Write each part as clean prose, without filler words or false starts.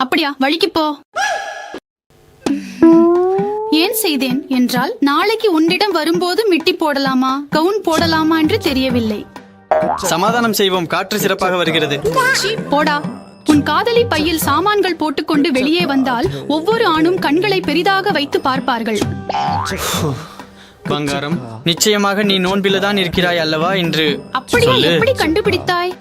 அப்படியா, வழிக்கு போ. ஏன் செய்தேன் என்றால், நாளைக்கு உன்னிடம் வரும்போது மிட்டி போடலாமா கவுன் போடலாமா என்று தெரியவில்லை. சமாதானம் செய்வோம், காற்று சிறப்பாக வருகிறது. போடா. உன் காதலி பையில் சாமான்கள் போட்டுக்கொண்டு வெளியே வந்தால் ஒவ்வொரு ஆணும் கண்களை பெரிதாக வைத்து பார்ப்பார்கள். பங்காரம், நிச்சயமாக நீ நோன்பில்தான் இருக்கிறாய் அல்லவா என்று அப்படியா? எப்படி கண்டுபிடித்தாய்?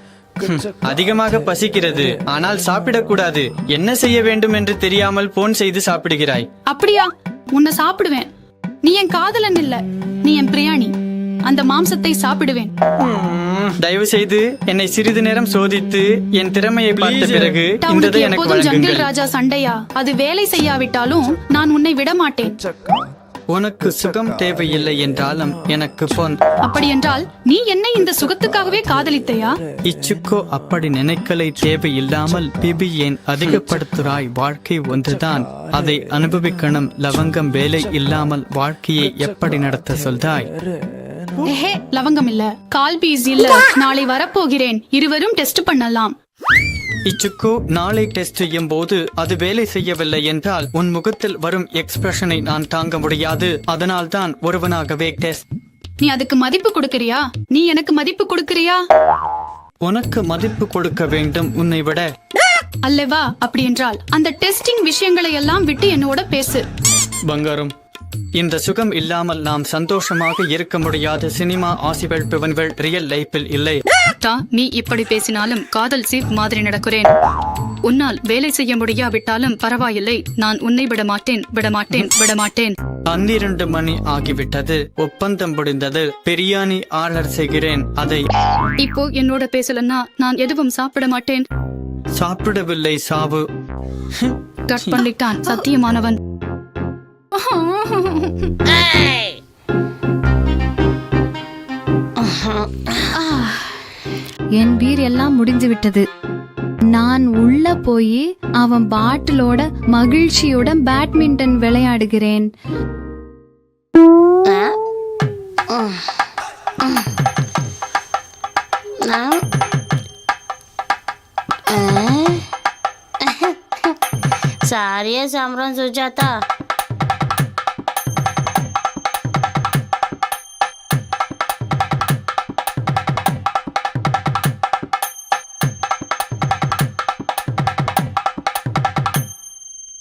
அதிகமாக பசிக்கிறது, ஆனால் சாப்பிடக்கூடாது. என்ன செய்ய வேண்டும் என்று தெரியாமல் போன் செய்து சாப்பிடுகிறாய். அப்படியா? உன்னை சாப்பிடுவேன். நீ என் காதலன் இல்ல, நீ என் பிரியாணி. அந்த மாம்சத்தை சாப்பிடுவேன். தயவு செய்து என்னை சிறிது நேரம் சோதித்து என் திறமையை பார்த்த பிறகு இந்த எனக்கு ஜங்கிள் ராஜா சண்டையா? அது வேலை செய்யாவிட்டாலும் நான் உன்னை விட மாட்டேன். உனக்கு சுகம் தேவையில்லை என்றாலும் எனக்கு போன். அப்படி என்றால் நீ என்னை இந்த சுகத்துக்காகவே காதலித்தையா? இச்சுக்கோ அப்படி நினைக்கலை. தேவையில்லாமல் பிபி ஏன் அதிகப்படுத்துறாய்? வாழ்க்கை ஒன்றுதான், அதை அனுபவிக்கணும். லவங்கம் வேலை இல்லாமல் வாழ்க்கையை எப்படி நடத்த சொல்தாய்? லவங்கம் இல்ல, கால் பீஸ் இல்ல. நாளை வரப்போகிறேன், இருவரும் டெஸ்ட் பண்ணலாம். இச்சுக்கு, நாளை டெஸ்ட் செய்யும் போது அது வேலை செய்யவில்லை என்றால் உன் முகத்தில் வரும் எக்ஸ்பிரஷனை நான் தாங்க முடியாது. அதனால் தான் ஒருவனாகவே டெஸ்ட். நீ அதுக்கு மதிப்பு கொடுக்கறியா? நீ எனக்கு மதிப்பு கொடுக்கறியா? உனக்கு மதிப்பு கொடுக்க வேண்டும் உன்னை விட அல்லவா? அப்படி என்றால் அந்த டெஸ்டிங் விஷயங்களை எல்லாம் விட்டு என்னோட பேசு. பங்காரம், இந்த சுகம் இல்லாமல் நாம் சந்தோஷமாக இருக்க முடியாது. சினிமா ஆசிகள் பிவன்கள் ரியல் லைஃபில் இல்லை. நீ இப்படி பேசினாலும் காதல் சீப் மாதிரி நடக்கிறேன். உன்னால் வேலை செய்ய முடியாவிட்டாலும் பரவாயில்லை, நான் உன்னை விட மாட்டேன், விட மாட்டேன், விட மாட்டேன். 12 மணி ஆகிவிட்டது. ஒப்பந்தம் முடிந்தது. பிரியாணி ஆர்டர் செய்கிறேன். அதை இப்போ என்னோட பேசலன்னா நான் எதுவும் சாப்பிட மாட்டேன். சாப்பிடவில்லை, சாவு. கட் பண்ணிட்டான் சத்தியமானவன். என் பீர் எல்லாம் முடிஞ்சு விட்டது. நான் உள்ள போய் அவன் பாட்டிலோட மகிழ்ச்சியோட பேட்மிண்டன் விளையாடுகிறேன். सारी है सामरान सुजाता।